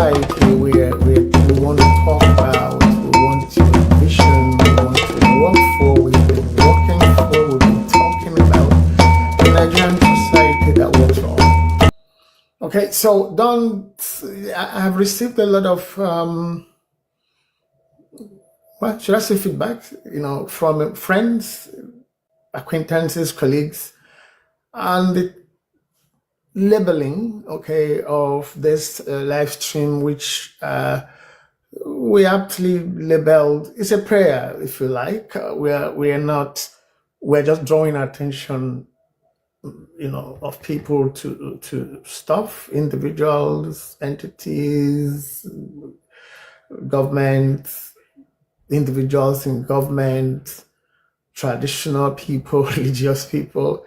society we want to talk about, we want to envision, we want to work for, we've been working for, we've been talking about the Nigerian society that works for all. Okay, so I've received a lot of, what should I say, feedback, from friends, acquaintances, colleagues, and the labeling, okay, of this live stream, which we aptly labeled, it's a prayer, if you like. We're just drawing attention, of people to stuff, individuals, entities, government, individuals in government, traditional people, religious people,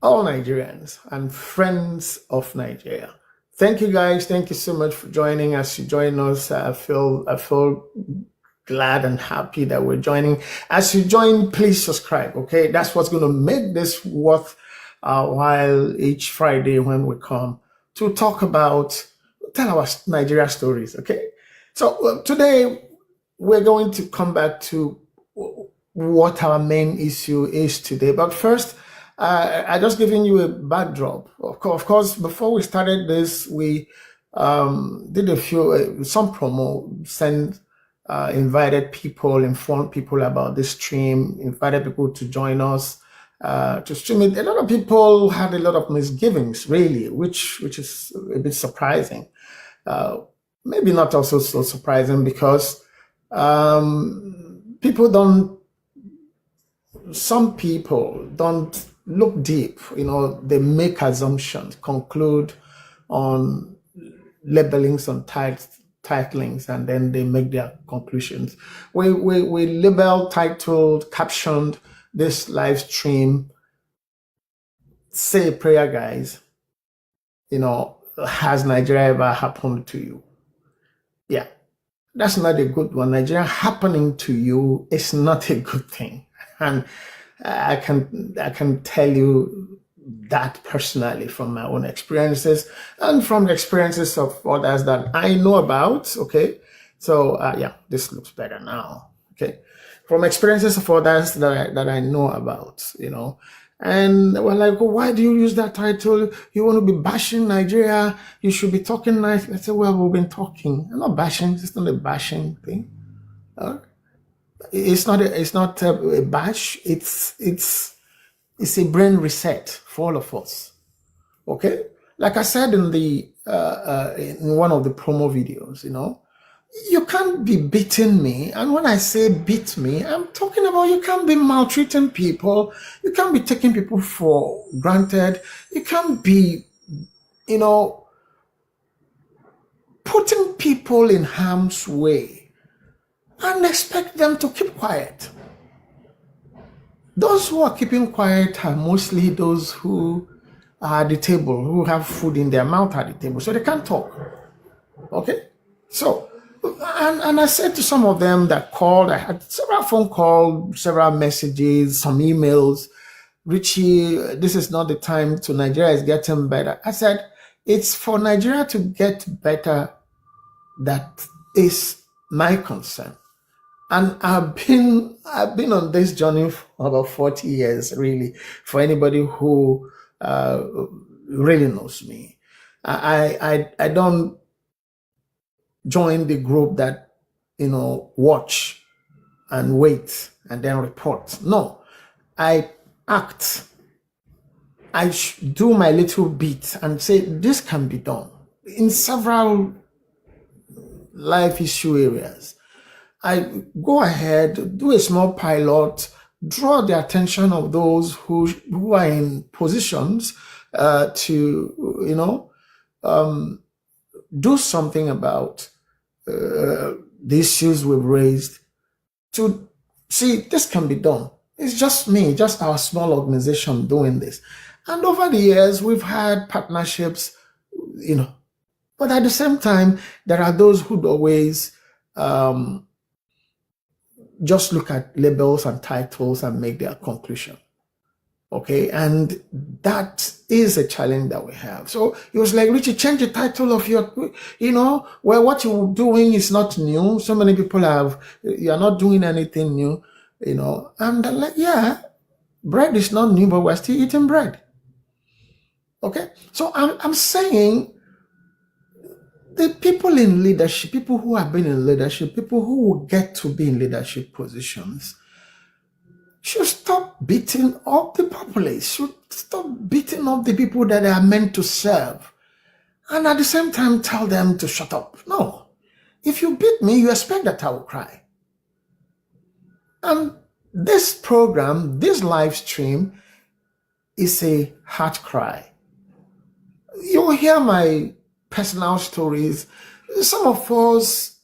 all Nigerians and friends of Nigeria. Thank you guys. Thank you so much for joining. As you join us, I feel glad and happy that we're joining. As you join, please subscribe. Okay, that's what's going to make this worth while each Friday when we come to tell our Nigeria stories. Okay, so today we're going to come back to what our main issue is today. But first, I just giving you a backdrop. Of course, before we started this, we did some promo, invited people, informed people about this stream, invited people to join us to stream it. A lot of people had a lot of misgivings, really, which is a bit surprising. Maybe not also so surprising because some people don't look deep, they make assumptions, conclude on labelings, on titlings, and then they make their conclusions. We labeled, titled, captioned this live stream, Say a Prayer, Guys. Has Nigeria ever happened to you? Yeah, that's not a good one. Nigeria happening to you is not a good thing. And I can tell you that personally from my own experiences and from the experiences of others that I know about. Okay, so yeah, this looks better now. Okay, from experiences of others that I know about, and we're like, oh, why do you use that title? You want to be bashing Nigeria? You should be talking nice. I say, well, we've been talking. I'm not bashing. It's not a bashing thing. It's not a bash. It's a brain reset for all of us. Okay, like I said in in one of the promo videos, you can't be beating me. And when I say beat me, I'm talking about you can't be maltreating people. You can't be taking people for granted. You can't be, putting people in harm's way and expect them to keep quiet. Those who are keeping quiet are mostly those who are at the table, who have food in their mouth at the table, so they can't talk. Okay? So, and I said to some of them that called, I had several phone calls, several messages, some emails. Richie, this is not the time to, Nigeria is getting better. I said, it's for Nigeria to get better that is my concern. And I've been on this journey for about 40 years, really, for anybody who really knows me. I don't join the group that, watch and wait and then report. No, I act. I do my little bit and say, this can be done in several life issue areas. I go ahead, do a small pilot, draw the attention of those who are in positions to, do something about the issues we've raised, to see this can be done. It's just me, just our small organization doing this. And over the years, we've had partnerships, but at the same time, there are those who'd always just look at labels and titles and make their conclusion. Okay, and that is a challenge that we have. So he was like, Richie, change the title of your, well, what you're doing is not new. So many people you're not doing anything new, And I'm like, yeah, bread is not new, but we're still eating bread. Okay, so I'm saying the people in leadership, people who have been in leadership, people who will get to be in leadership positions, should stop beating up the populace, should stop beating up the people that they are meant to serve, and at the same time tell them to shut up. No. If you beat me, you expect that I will cry. And this program, this live stream, is a heart cry. You'll hear my personal stories. Some of us,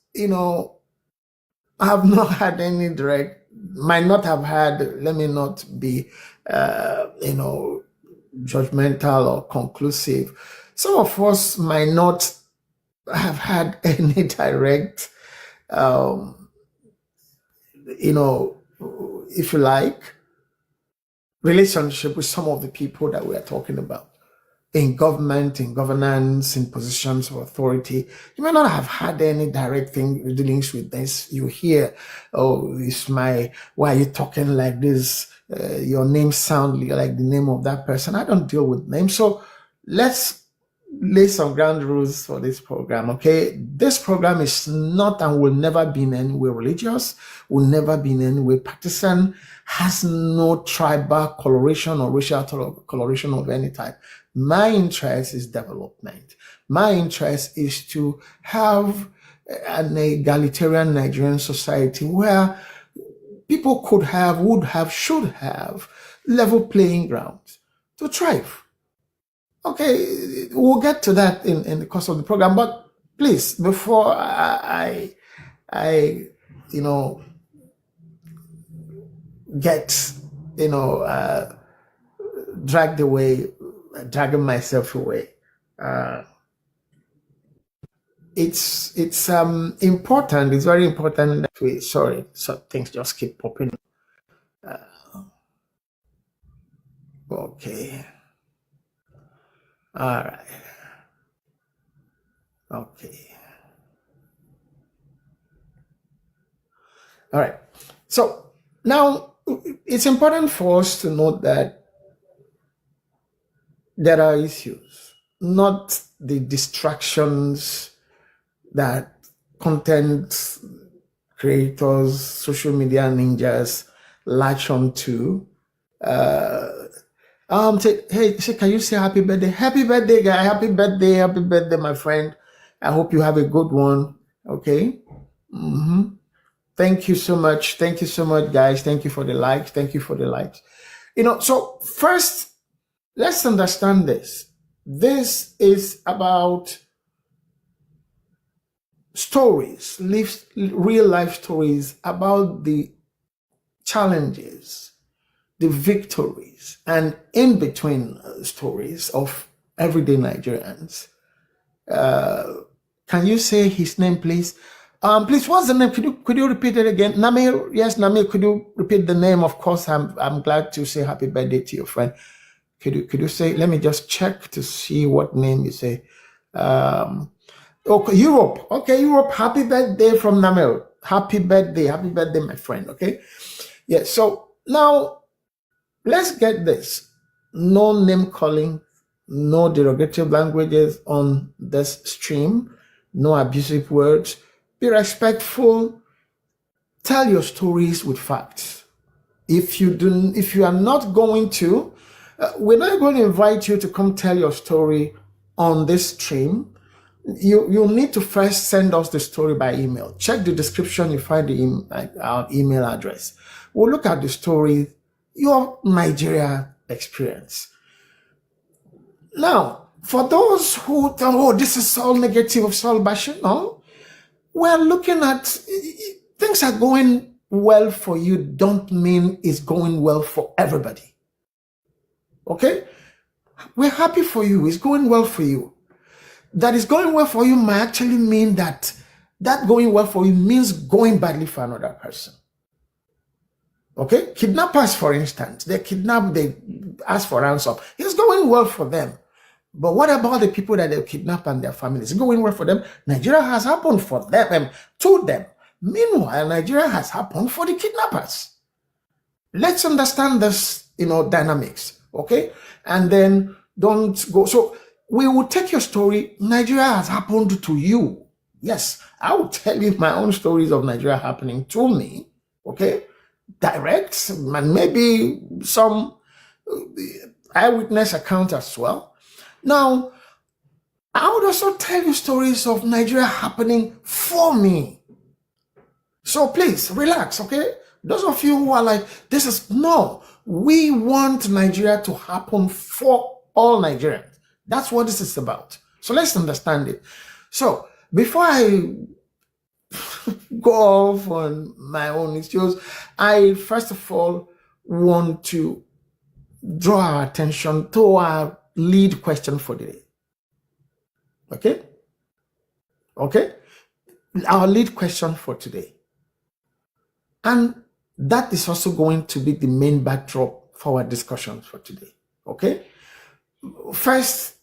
have not had any direct, might not have had, let me not be, judgmental or conclusive. Some of us might not have had any direct, if you like, relationship with some of the people that we are talking about in government, in governance, in positions of authority. You may not have had any direct dealings with this. You hear, oh, why are you talking like this? Your name sounds like the name of that person. I don't deal with names. So let's lay some ground rules for this program, okay? This program is not and will never be in any way religious, will never be in any way partisan, has no tribal coloration or racial coloration of any type. My interest is development. My interest is to have an egalitarian Nigerian society where people could have, would have, should have level playing grounds to thrive. Okay, we'll get to that in the course of the program, but please, before I get, dragging myself away. It's important. It's very important that we. Sorry, so things just keep popping. Okay. All right. Okay. All right. So now it's important for us to note that there are issues, not the distractions that content creators, social media ninjas latch onto. Hey, can you say happy birthday? Happy birthday, guy. Happy birthday, my friend. I hope you have a good one. Okay. Thank you so much. Thank you so much, guys. Thank you for the likes. Thank you for the likes. So first, let's understand this. This is about stories, real life stories about the challenges, the victories, and in between stories of everyday Nigerians. Can you say his name, please? Please, what's the name? Could you repeat it again? Namir, yes, Namir, could you repeat the name? Of course, I'm glad to say happy birthday to your friend. Could you say, let me just check to see what name you say. Okay, Europe. Okay, Europe, happy birthday from Namir. Happy birthday, my friend. Okay. Yeah, so now let's get this. No name calling, no derogatory languages on this stream, no abusive words. Be respectful. Tell your stories with facts. If you are not going to, we're not going to invite you to come tell your story on this stream. You'll need to first send us the story by email. Check the description, you find our email address. We'll look at the story, your Nigeria experience. Now, for those who tell, oh, this is all negative, it's all bashing, no. We're looking at, things are going well for you, don't mean it's going well for everybody. Okay? We're happy for you, it's going well for you. That is going well for you might actually mean that going well for you means going badly for another person. Okay, kidnappers, for instance, they kidnap, they ask for ransom. It's going well for them. But what about the people that they kidnap and their families? It's going well for them. Nigeria has happened for them, to them. Meanwhile, Nigeria has happened for the kidnappers. Let's understand this, dynamics, okay? And then don't go. So we will take your story. Nigeria has happened to you. Yes, I will tell you my own stories of Nigeria happening to me, okay? Direct, and maybe some eyewitness account as well. Now, I would also tell you stories of Nigeria happening for me. So please relax, okay? Those of you who are like, we want Nigeria to happen for all Nigerians. That's what this is about. So let's understand it. So before I go off on my own issues, I first of all want to draw our attention to our lead question for the day. Okay? Our lead question for today. And that is also going to be the main backdrop for our discussion for today. Okay? First,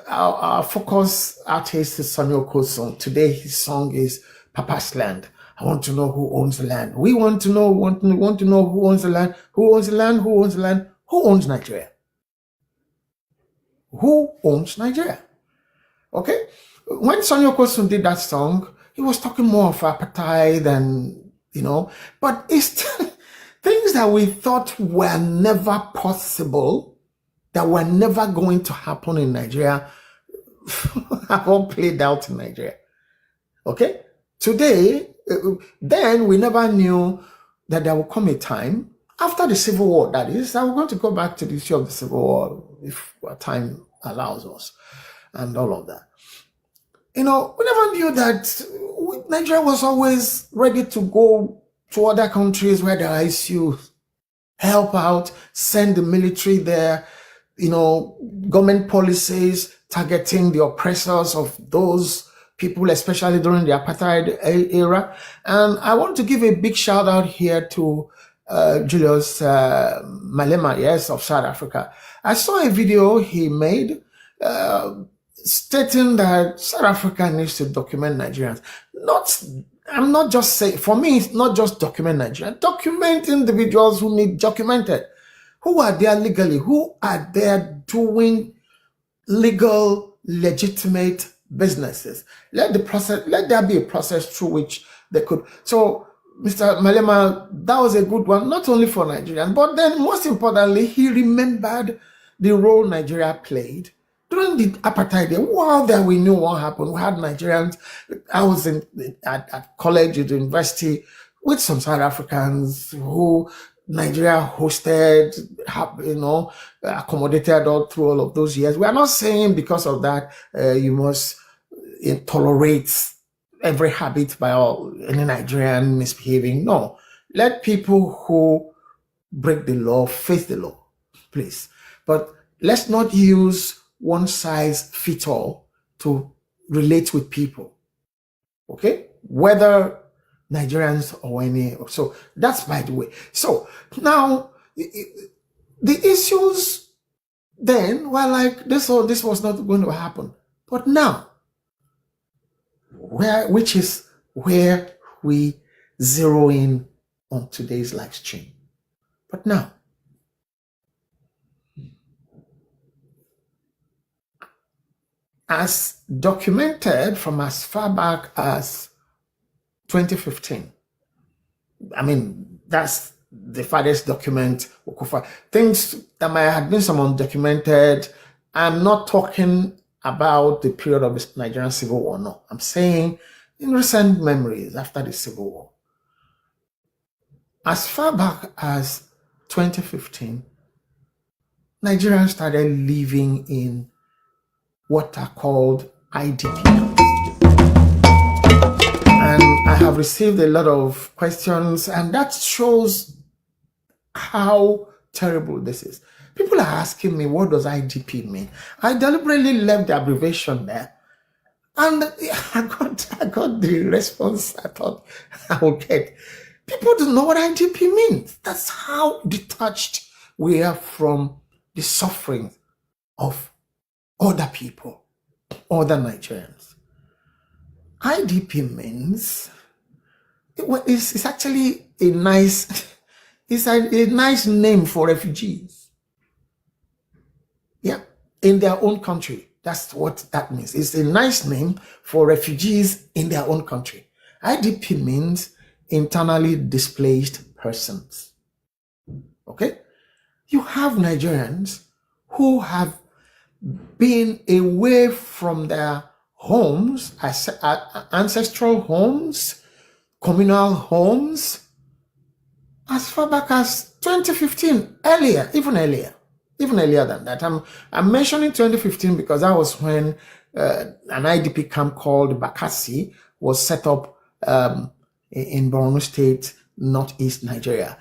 our focus artist is Samuel Koson. Today, his song is Papa's Land. I want to know who owns the land. We want to know who owns the land. Who owns the land? Who owns the land? Who owns Nigeria? Who owns Nigeria? Okay? When Samuel Koson did that song, he was talking more of apartheid and, but it's things that we thought were never possible, that were never going to happen in Nigeria, have all played out in Nigeria. Okay? Today, then we never knew that there will come a time, after the Civil War, that is, I'm going to go back to the issue of the Civil War if time allows us, and all of that. We never knew that Nigeria was always ready to go to other countries where there are issues, help out, send the military there, government policies targeting the oppressors of those people, especially during the apartheid era. And I want to give a big shout out here to Julius Malema, yes, of South Africa. I saw a video he made stating that South Africa needs to document Nigerians. I'm not just saying, for me, it's not just document Nigerians. Document individuals who need documented. Who are there legally? Who are there doing legal, legitimate businesses? Let there be a process through which they could. So, Mr. Malema, that was a good one, not only for Nigerians, but then most importantly, he remembered the role Nigeria played during the apartheid day. While there we knew what happened, we had Nigerians. I was at college, at university, with some South Africans who Nigeria hosted, accommodated all through all of those years. We are not saying because of that you must tolerate every habit by any Nigerian misbehaving. No, let people who break the law face the law, please. But let's not use one size fits all to relate with people. Okay? Whether Nigerians or any. So that's by the way. So now the issues then were like this was not going to happen. But now, which is where we zero in on today's live stream. But now, as documented from as far back as 2015, I mean, that's the farthest document. Things that might have been some undocumented. I'm not talking about the period of the Nigerian Civil War, no. I'm saying in recent memories after the Civil War. As far back as 2015, Nigerians started living in what are called IDP camps. And I have received a lot of questions, and that shows how terrible this is. People are asking me, what does IDP mean? I deliberately left the abbreviation there. And I got the response I thought I would get. People don't know what IDP means. That's how detached we are from the suffering of other people, other Nigerians. IDP means it's actually a nice, it's a nice name for refugees. Yeah, in their own country. That's what that means. It's a nice name for refugees in their own country. IDP means internally displaced persons. Okay? You have Nigerians who have been away from their homes, ancestral homes, communal homes, as far back as 2015, even earlier than that. I'm mentioning 2015 because that was when an IDP camp called Bakassi was set up in Borno State, northeast Nigeria,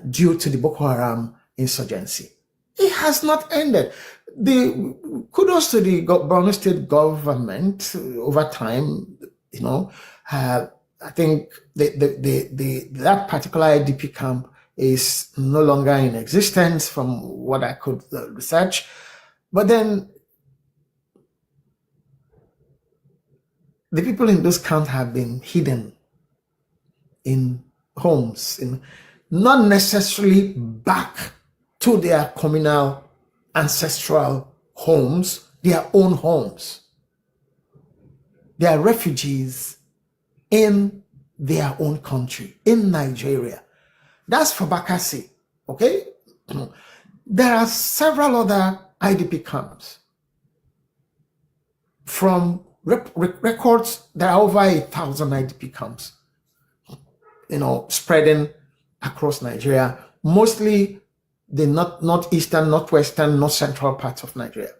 due to the Boko Haram insurgency. It has not ended. The kudos to the Borno State government over time. I think that particular IDP camp is no longer in existence from what I could research. But then the people in those camps have been hidden in homes, not necessarily back to their communal ancestral homes, their own homes. They are refugees in their own country, in Nigeria. That's for Bakassi, okay? There are several other IDP camps. From records, there are over 1,000 IDP camps, spreading across Nigeria, mostly the northeastern, northwestern, north central parts of Nigeria.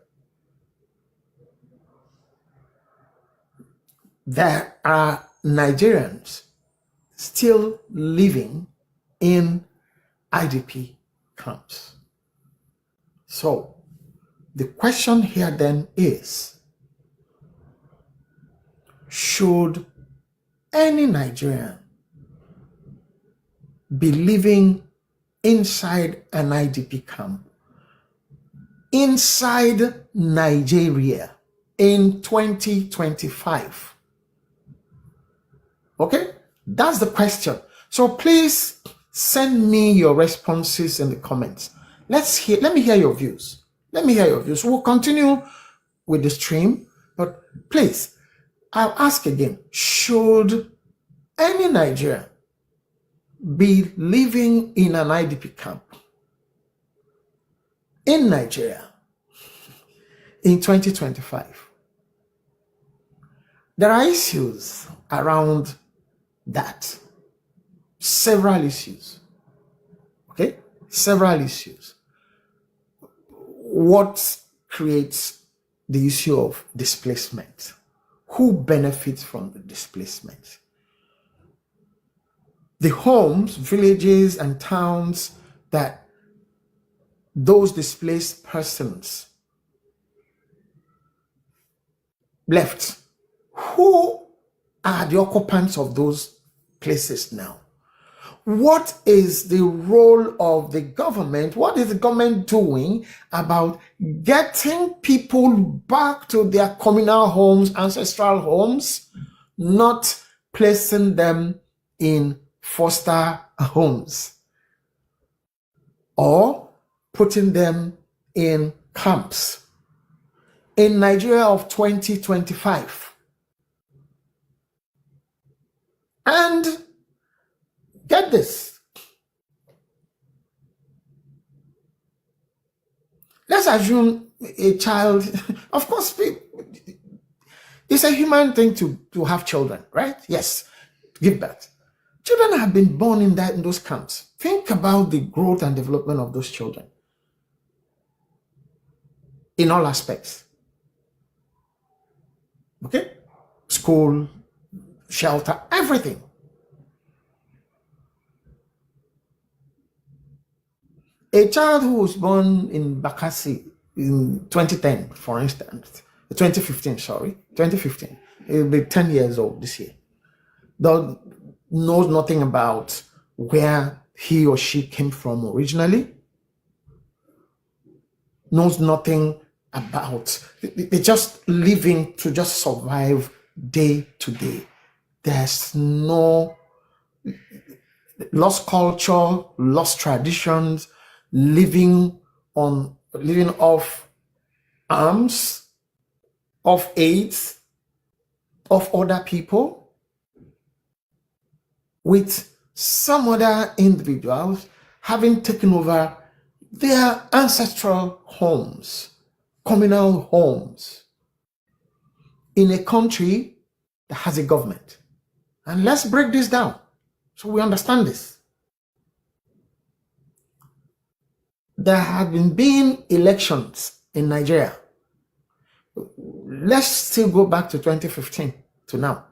There are Nigerians still living in IDP camps. So the question here then is, should any Nigerian be living inside an IDP camp inside Nigeria in 2025? Okay, that's the question. So please send me your responses in the comments. Let me hear your views. We'll continue with the stream, but please, I'll ask again, should any Nigerian be living in an IDP camp in Nigeria in 2025? There are issues around that. Several issues. Okay? Several issues. What creates the issue of displacement? Who benefits from the displacement? The homes, villages, and towns that those displaced persons left, who are the occupants of those places now? What is the role of the government? What is the government doing about getting people back to their communal homes, ancestral homes, not placing them in foster homes or putting them in camps? In Nigeria of 2025. And get this. Let's assume a child, of course, it's a human thing to have children, right? Yes, give birth. Children have been born in those camps. Think about the growth and development of those children in all aspects. Okay? School, shelter, everything. A child who was born in Bakassi in 2010, for instance, 2015, sorry, 2015, he'll be 10 years old this year. knows nothing about where he or she came from originally, knows nothing about, they just living to just survive day to day. There's no lost culture, lost traditions, living off arms, of aids, of other people, with some other individuals having taken over their ancestral homes, communal homes, in a country that has a government. And let's break this down so we understand this. There have been elections in Nigeria. Let's still go back to 2015 to now.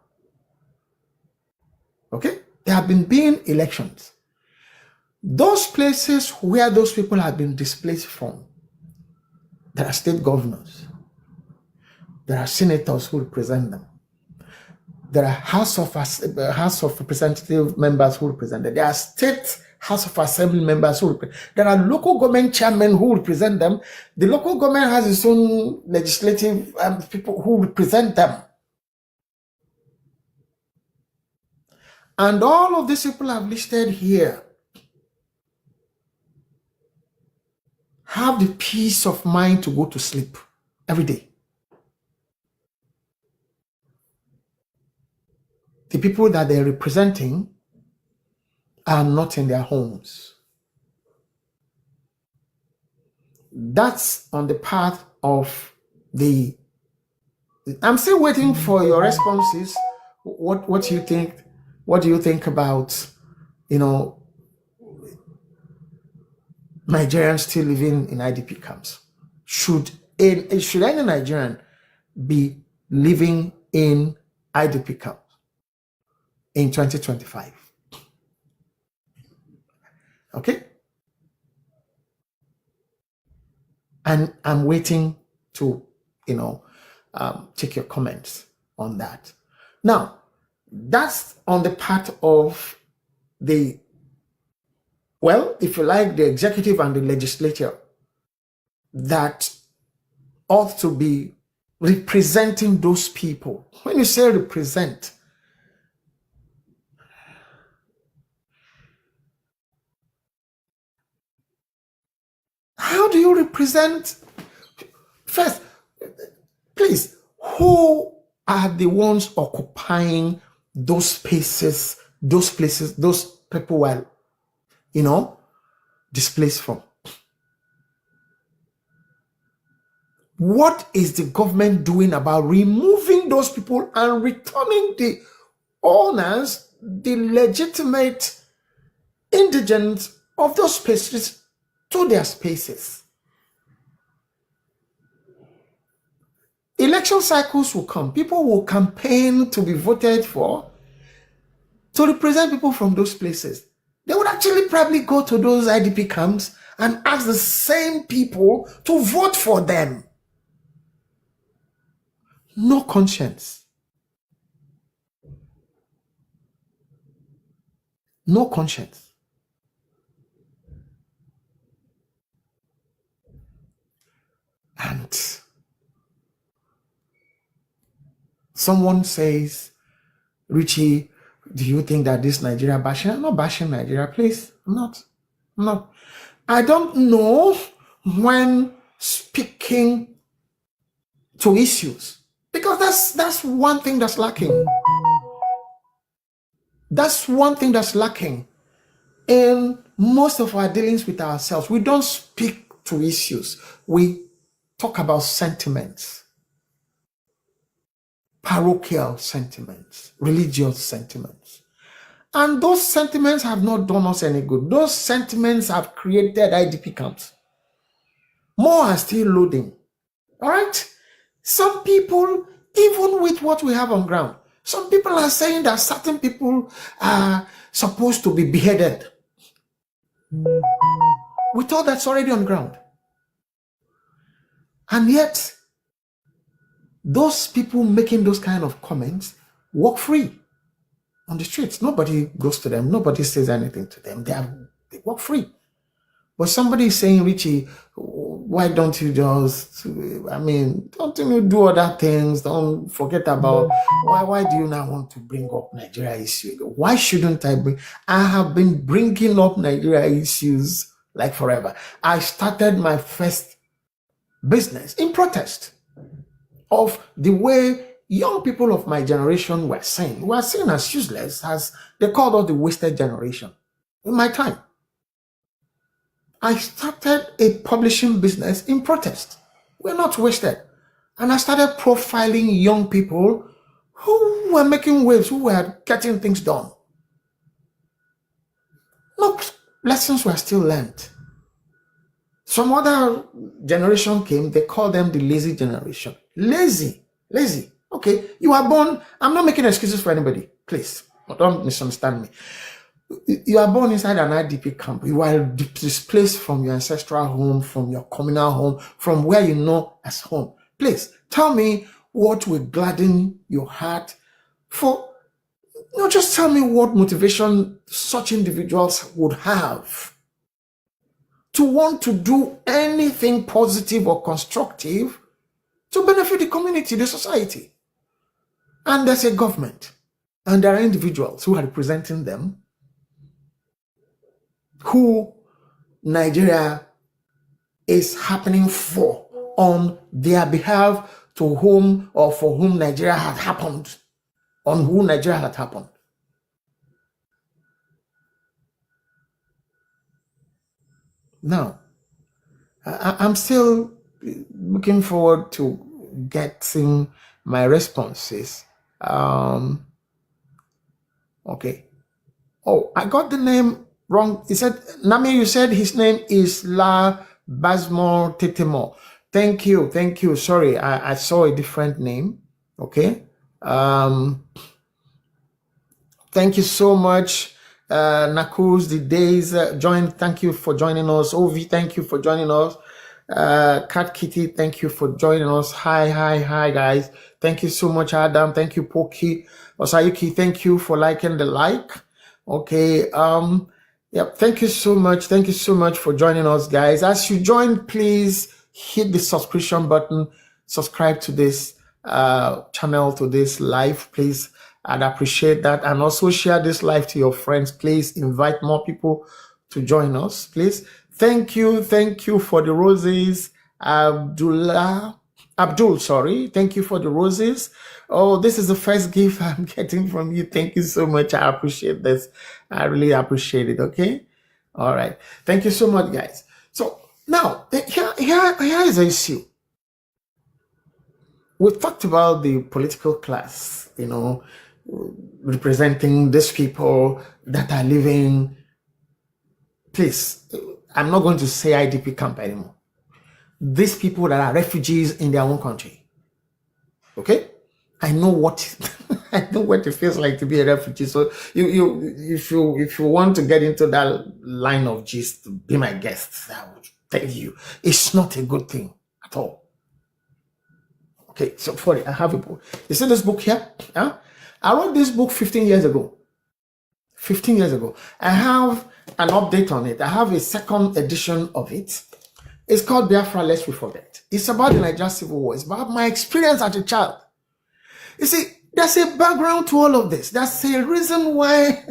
Okay? There have been elections. Those places where those people have been displaced from, there are state governors. There are senators who represent them. There are House of Representative members who represent them. There are state House of Assembly members who represent. There are local government chairmen who represent them. The local government has its own legislative people who represent them. And all of these people I've listed here have the peace of mind to go to sleep every day. The people that they're representing are not in their homes. That's on the part of the... I'm still waiting for your responses. What do you think? What do you think about, Nigerians still living in IDP camps? Should any Nigerian be living in IDP camps in 2025? Okay? And I'm waiting to, take your comments on that. Now, that's on the part of the, if you like, the executive and the legislature that ought to be representing those people. When you say represent, how do you represent? First, please, who are the ones occupying those spaces, those places, those people were, displaced from? What is the government doing about removing those people and returning the owners, the legitimate indigents of those spaces, to their spaces? Election cycles will come. People will campaign to be voted for, to represent people from those places. They would actually probably go to those IDP camps and ask the same people to vote for them. No conscience. No conscience. And someone says, Richie, do you think that this Nigeria bashing? I'm not bashing Nigeria, please. I'm not. I don't know when speaking to issues, because that's one thing that's lacking. That's one thing that's lacking in most of our dealings with ourselves. We don't speak to issues. We talk about sentiments. Parochial sentiments, religious sentiments. And those sentiments have not done us any good. Those sentiments have created IDP camps. More are still loading. All right? Some people, even with what we have on ground, some people are saying that certain people are supposed to be beheaded. We thought that's already on ground. And yet, those people making those kind of comments walk free. on the streets. Nobody goes to them. Nobody says anything to them. They walk free. But somebody is saying, Richie, why don't you just, don't you do other things? Don't forget about, why do you now want to bring up Nigeria issues? Why shouldn't I have been bringing up Nigeria issues like forever. I started my first business in protest of the way young people of my generation were seen. We were seen as useless, as they called us the wasted generation in my time. I started a publishing business in protest. We're not wasted. And I started profiling young people who were making waves, who were getting things done. Look, lessons were still learned. Some other generation came, they called them the lazy generation. Lazy. Okay, you are born, I'm not making excuses for anybody, please, don't misunderstand me. You are born inside an IDP camp. You are displaced from your ancestral home, from your communal home, from where you know as home. Please tell me what will gladden your heart just tell me what motivation such individuals would have to want to do anything positive or constructive to benefit the community, the society. And there's a government, and there are individuals who are representing them, who Nigeria is happening for on their behalf, to whom or for whom Nigeria had happened, on who Nigeria had happened. Now, I'm still looking forward to getting my responses. Okay. Oh, I got the name wrong. He said, Nami, you said his name is La Basmore Tetemo. Thank you. Sorry, I saw a different name. Okay. Thank you so much. Nakus, the days joined. Thank you for joining us. Ovi, thank you for joining us. Cat Kitty, thank you for joining us. Hi, guys. Thank you so much, Adam. Thank you, Poki. Osayuki, thank you for liking the like. Okay. Thank you so much. Thank you so much for joining us, guys. As you join, please hit the subscription button. Subscribe to this channel, to this live, please. I'd appreciate that. And also share this live to your friends. Please invite more people to join us, please. Thank you for the roses. Abdul, sorry. Thank you for the roses. Oh, this is the first gift I'm getting from you. Thank you so much. I appreciate this. I really appreciate it. Okay. All right. Thank you so much, guys. So now here is the issue. We've talked about the political class, representing these people that are living. Please, I'm not going to say IDP camp anymore. These people that are refugees in their own country. Okay? I know what it feels like to be a refugee. So if you want to get into that line of gist, be my guest. I will tell you, it's not a good thing at all. Okay, so for it, I have a book. You see this book here? Huh? I wrote this book 15 years ago. 15 years ago. I have an update on it. I have a second edition of it. It's called Biafra, Lest We Forget. It's about the Nigerian Civil War. It's about my experience as a child. You see, there's a background to all of this. That's a reason why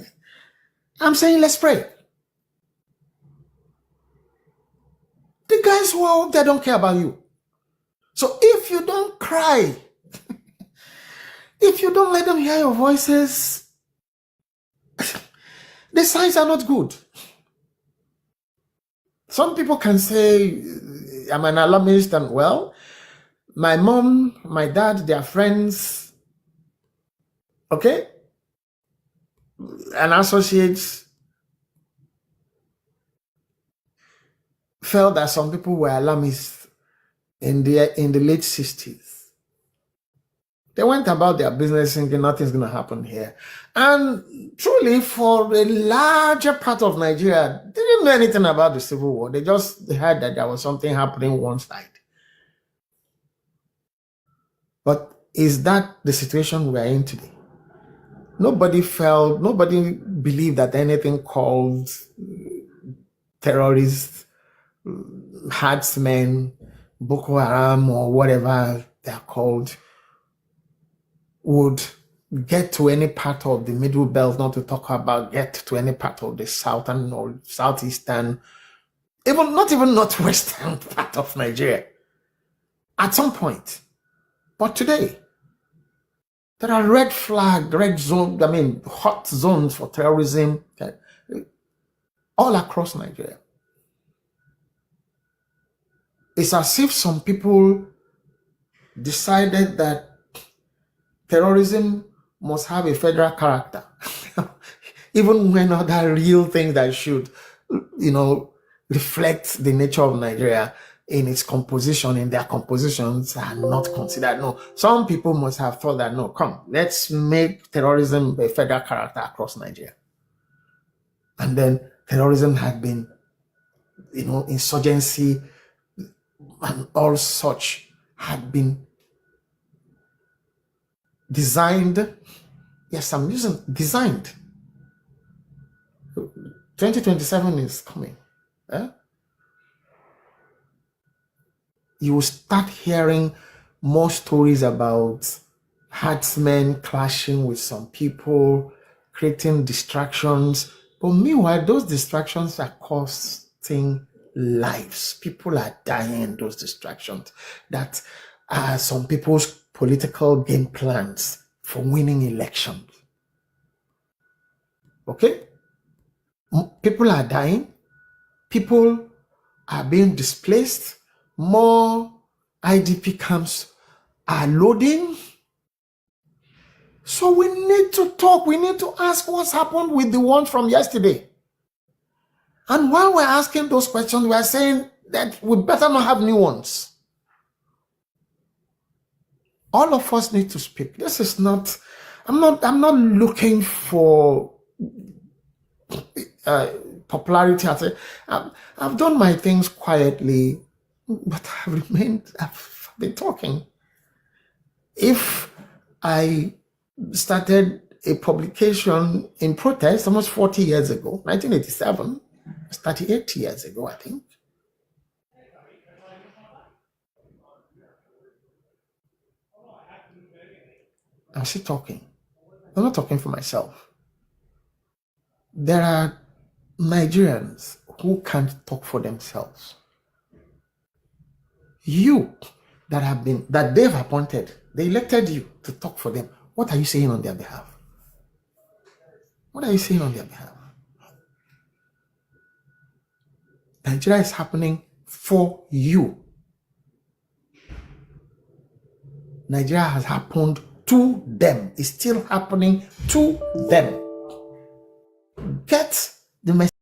I'm saying let's pray. The guys who are up there don't care about you. So if you don't cry, if you don't let them hear your voices, the signs are not good. Some people can say, I'm an alarmist, and well, my mom, my dad, their friends, okay, and associates felt that some people were alarmists in the late 60s. They went about their business thinking nothing's going to happen here. And truly, for a larger part of Nigeria, they didn't know anything about the Civil War. They just heard that there was something happening one side. But is that the situation we are in today? nobody believed that anything called terrorists, herdsmen, Boko Haram, or whatever they're called, would get to any part of the middle belt, not to talk about get to any part of the southern or southeastern, not even northwestern part of Nigeria at some point. But today, there are red zone, hot zones for terrorism all across Nigeria. It's as if some people decided that terrorism must have a federal character, even when other real things that should, reflect the nature of Nigeria in its composition, in their compositions, are not considered. No, some people must have thought that, no, come, let's make terrorism a federal character across Nigeria. And then terrorism had been, insurgency and all such had been designed. Yes, I'm using designed. 2027 is coming. You will start hearing more stories about herdsmen clashing with some people, creating distractions. But meanwhile, those distractions are costing lives. People are dying in those distractions. That are some people's political game plans for winning elections. Okay? People are dying. People are being displaced. More IDP camps are loading. So we need to talk. We need to ask what's happened with the ones from yesterday. And while we're asking those questions, we are saying that we better not have new ones. All of us need to speak. This is not, I'm not looking for popularity. I've done my things quietly, but I've been talking. If I started a publication in protest almost 40 years ago, 1987, it's 38 years ago, I think. I'm still talking. I'm not talking for myself. There are Nigerians who can't talk for themselves. You that they've appointed, they elected you to talk for them. What are you saying on their behalf? What are you saying on their behalf? Nigeria is happening for you. Nigeria has happened to them. It's still happening to them. Get the message.